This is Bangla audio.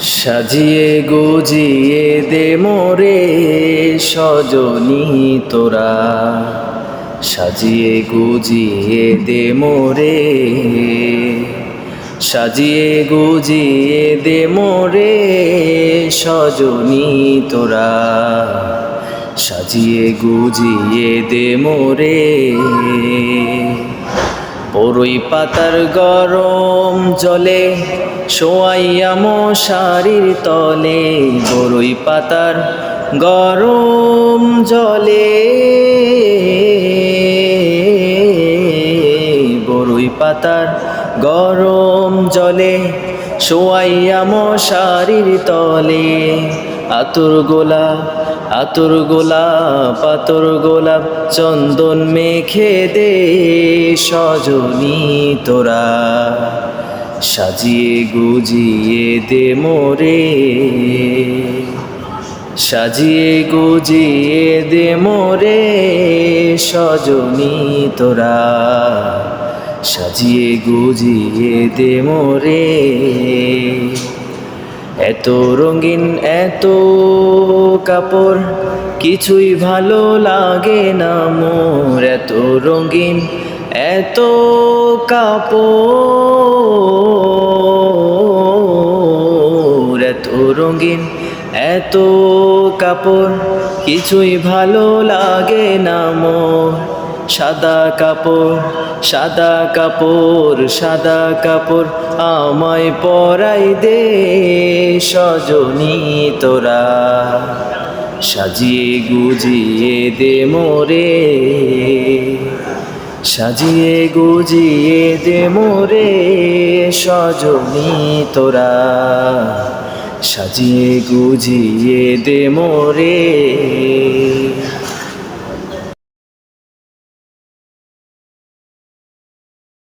সাজিয়ে গুজিয়ে দে মোরে সজনী তোরা, সাজিয়ে গুজিয়ে দে মোরে, সাজিয়ে গুজিয়ে দে মোরে সজনী তোরা, সাজিয়ে গুজিয়ে দে মোরে। বরই পাতার গরম জলে শোয়াইয়া মশারির তলে, বরই পাতার গরম জলে, বরই পাতার গরম জলে শোয়াইয়া মশারির তলে। আতর গোলাপ আতর গোলাপ আতর গোলাপ চন্দন মেখে দে সজনী তোরা, সাজিয়ে গুজিয়ে দে মোরে, সাজিয়ে গুজিয়ে দে মোরে সজনী তোরা, সাজিয়ে গুজিয়ে দে মোরে। এত রঙিন এত কাপড় কিছুই ভালো লাগে না মোর, এত রঙিন এত কাপড়, এত রঙিন এত কাপড় কিছুই ভালো লাগে না মোর। সাদা কাপড় সাদা কাপড় সাদা কাপড় আমায় পরাই দে সজনী তোরা, সাজিয়ে গুজিয়ে দে মোরে, সাজিয়ে গুজিয়ে দে মোরে সজনী তোরা, সাজিয়ে গুজিয়ে দে মোরে।